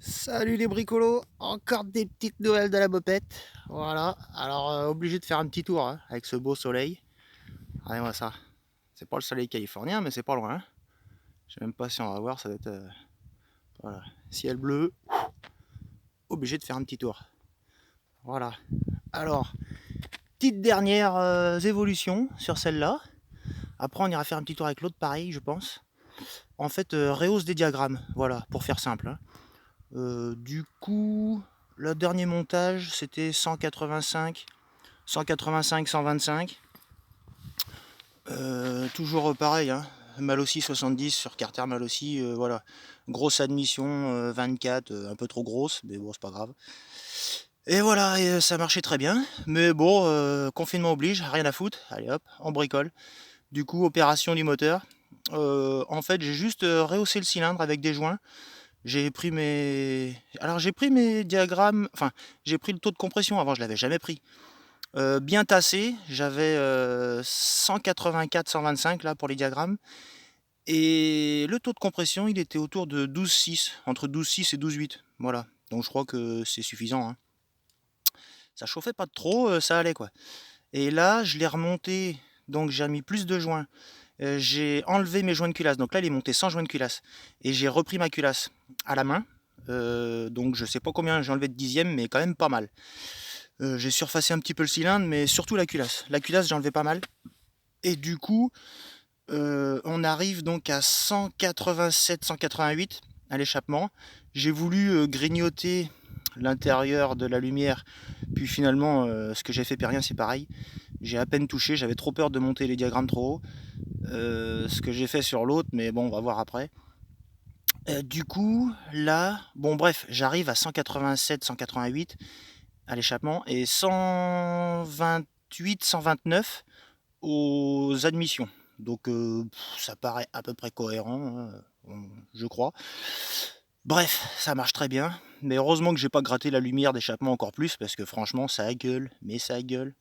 Salut les bricolos, encore des petites nouvelles de la mopette. Voilà, alors obligé de faire un petit tour hein, avec ce beau soleil. Regardez-moi ça. C'est pas le soleil californien, mais c'est pas loin, hein. Je sais même pas si on va voir, ça va être voilà, ciel bleu. Obligé de faire un petit tour. Voilà. Alors, petite dernière évolution sur celle-là. Après, on ira faire un petit tour avec l'autre, pareil, je pense. En fait, rehausse des diagrammes. Voilà, pour faire simple, hein. Du coup, le dernier montage, c'était 185, 125. Toujours pareil, hein. Mal aussi 70 sur Carter mal aussi, voilà. Grosse admission 24, un peu trop grosse, mais bon, c'est pas grave. Et voilà, et ça marchait très bien. Mais bon, confinement oblige, rien à foutre. Allez hop, on bricole. Du coup, opération du moteur. En fait, j'ai juste rehaussé le cylindre avec des joints. J'ai pris mes diagrammes, enfin, j'ai pris le taux de compression, avant je l'avais jamais pris. Bien tassé, j'avais 184-125 là pour les diagrammes. Et le taux de compression, il était autour de 12,6, entre 12,6 et 12,8. Voilà, donc je crois que c'est suffisant, hein. Ça chauffait pas trop, ça allait quoi. Et là, je l'ai remonté, donc j'ai mis plus de joints. J'ai enlevé mes joints de culasse, donc là il est monté sans joint de culasse. Et j'ai repris ma culasse à la main. Donc je sais pas combien j'ai enlevé de dixième, mais quand même pas mal. J'ai surfacé un petit peu le cylindre, mais surtout la culasse. La culasse, j'ai enlevé pas mal. Et du coup, on arrive donc à 187-188 à l'échappement. J'ai voulu grignoter l'intérieur de la lumière, puis finalement, ce que j'ai fait, puis rien, c'est pareil. J'ai à peine touché, j'avais trop peur de monter les diagrammes trop haut. Ce que j'ai fait sur l'autre, mais bon, on va voir après. Du coup, là, bon bref, j'arrive à 187-188 à l'échappement et 128-129 aux admissions. Donc ça paraît à peu près cohérent, hein, je crois. Bref, ça marche très bien. Mais heureusement que j'ai pas gratté la lumière d'échappement encore plus, parce que franchement, ça gueule, mais ça gueule.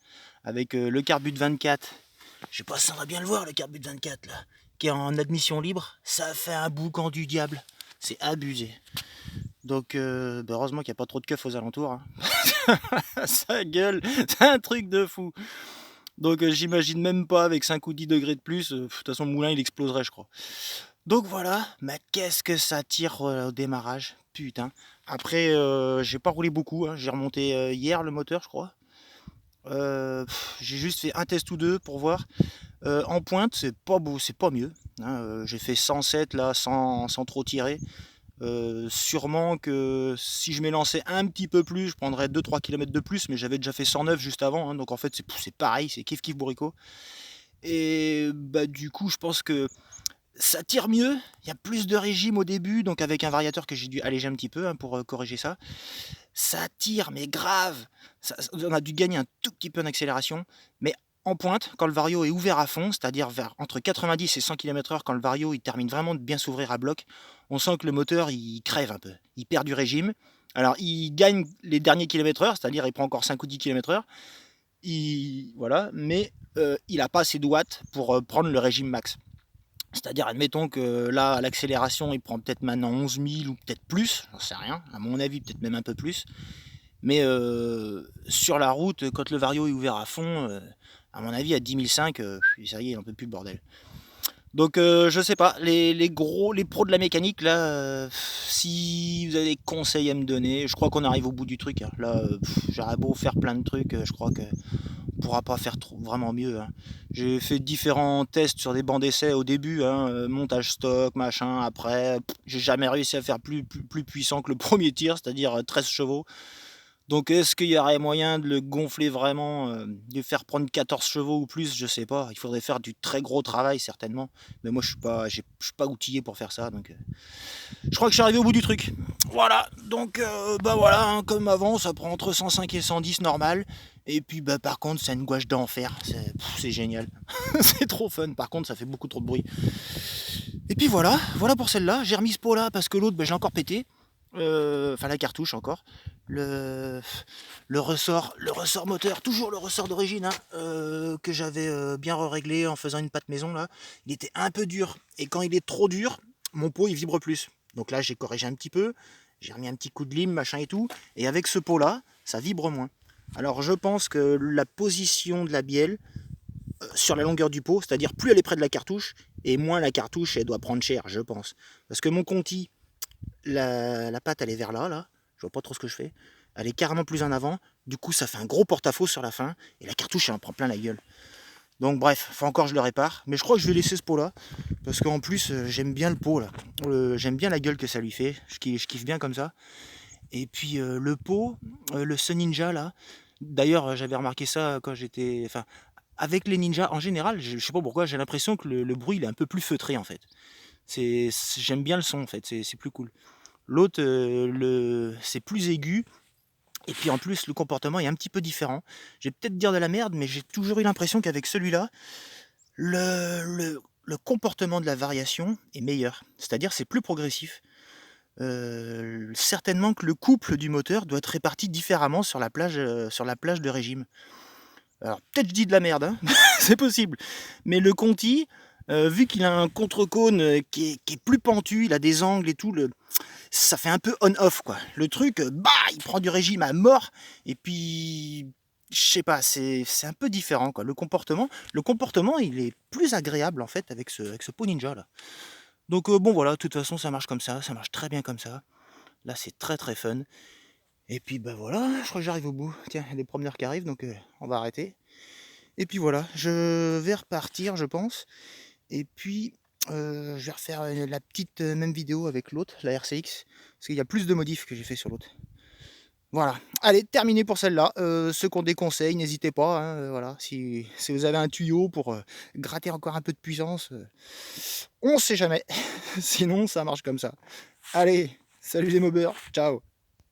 Avec le carbut 24, je sais pas si on va bien le voir, le carbut 24 là, qui est en admission libre, ça fait un boucan du diable. C'est abusé. Donc heureusement qu'il n'y a pas trop de keufs aux alentours, hein. Ça gueule, c'est un truc de fou. Donc j'imagine même pas avec 5 ou 10 degrés de plus, de toute façon le moulin il exploserait je crois. Donc voilà, mais qu'est-ce que ça tire au démarrage, putain. Après j'ai pas roulé beaucoup, hein. J'ai remonté hier le moteur je crois. J'ai juste fait un test ou deux pour voir. En pointe c'est pas beau, c'est pas mieux, hein. J'ai fait 107 là sans trop tirer. Sûrement que si je m'élançais un petit peu plus, je prendrais 2-3 km de plus, mais j'avais déjà fait 109 juste avant, hein, donc en fait c'est pareil, c'est kiff kiff bourricot. Et bah du coup je pense que ça tire mieux, il y a plus de régime au début, donc avec un variateur que j'ai dû alléger un petit peu hein, pour corriger ça. Ça tire mais grave, on a dû gagner un tout petit peu en accélération, mais en pointe, quand le vario est ouvert à fond, c'est-à-dire vers entre 90 et 100 km/h, quand le vario il termine vraiment de bien s'ouvrir à bloc, on sent que le moteur il crève un peu, il perd du régime. Alors il gagne les derniers km/h, c'est-à-dire il prend encore 5 ou 10 km/h, voilà, mais il n'a pas assez de watts pour prendre le régime max. C'est-à-dire, admettons que là, à l'accélération, il prend peut-être maintenant 11 000 ou peut-être plus, j'en sais rien, à mon avis, peut-être même un peu plus. Mais sur la route, quand le vario est ouvert à fond, à mon avis, à 10 500, ça y est, il n'en peut plus le bordel. Donc je sais pas, les pros de la mécanique là, si vous avez des conseils à me donner, je crois qu'on arrive au bout du truc, hein. Là, j'aurais beau faire plein de trucs, je crois que on pourra pas faire vraiment mieux, hein. J'ai fait différents tests sur des bancs d'essai au début, hein, montage stock, machin, après, j'ai jamais réussi à faire plus puissant que le premier tir, c'est-à-dire 13 chevaux. Donc est-ce qu'il y aurait moyen de le gonfler vraiment, de faire prendre 14 chevaux ou plus? Je sais pas. Il faudrait faire du très gros travail certainement. Mais moi je suis pas outillé pour faire ça. Donc je crois que je suis arrivé au bout du truc. Voilà. Donc bah voilà, hein, comme avant, ça prend entre 105 et 110 normal. Et puis bah par contre c'est une gouache d'enfer. C'est génial. C'est trop fun. Par contre ça fait beaucoup trop de bruit. Et puis voilà pour celle-là. J'ai remis ce pot là parce que l'autre bah, j'ai encore pété. Enfin la cartouche encore. Le, le ressort moteur, toujours le ressort d'origine, hein, que j'avais bien réglé en faisant une pâte maison là. Il était un peu dur et quand il est trop dur, mon pot il vibre plus. Donc là j'ai corrigé un petit peu j'ai remis un petit coup de lime, machin et tout, et avec ce pot-là, ça vibre moins. Alors je pense que la position de la bielle sur la longueur du pot, c'est-à-dire plus elle est près de la cartouche, et moins la cartouche elle doit prendre cher, je pense. Parce que mon Conti, la patte elle est vers là, je vois pas trop ce que je fais, elle est carrément plus en avant, du coup ça fait un gros porte-à-faux sur la fin, et la cartouche elle en prend plein la gueule. Donc bref, faut encore je le répare, mais je crois que je vais laisser ce pot là, parce qu'en plus j'aime bien le pot là, j'aime bien la gueule que ça lui fait, je kiffe bien comme ça. Et puis le pot, le Sun Ninja là, d'ailleurs j'avais remarqué ça quand j'étais, enfin avec les ninjas en général, je sais pas pourquoi, j'ai l'impression que le bruit il est un peu plus feutré en fait. J'aime bien le son en fait, c'est plus cool. L'autre, c'est plus aigu, et puis en plus le comportement est un petit peu différent. Je vais peut-être dire de la merde, mais j'ai toujours eu l'impression qu'avec celui-là, le comportement de la variation est meilleur. C'est-à-dire c'est plus progressif. Certainement que le couple du moteur doit être réparti différemment sur la plage de régime. Alors peut-être je dis de la merde, hein, c'est possible. Mais le Conti, vu qu'il a un contre-cône qui est plus pentu, il a des angles et tout, ça fait un peu on-off quoi. Le truc, bah, il prend du régime à mort, et puis je sais pas, c'est un peu différent quoi. Le comportement, il est plus agréable en fait avec ce pot ninja là. Donc bon voilà, de toute façon ça marche comme ça marche très bien comme ça. Là c'est très très fun. Et puis bah voilà, je crois que j'arrive au bout. Tiens, il y a des promeneurs qui arrivent, donc on va arrêter. Et puis voilà, je vais repartir je pense. Et puis je vais refaire la petite même vidéo avec l'autre, la RCX, parce qu'il y a plus de modifs que j'ai fait sur l'autre. Voilà, allez, terminé pour celle-là. Ceux qui ont des conseils, n'hésitez pas, hein, voilà. Si vous avez un tuyau pour gratter encore un peu de puissance, on sait jamais. Sinon, ça marche comme ça. Allez, salut les mobeurs, ciao.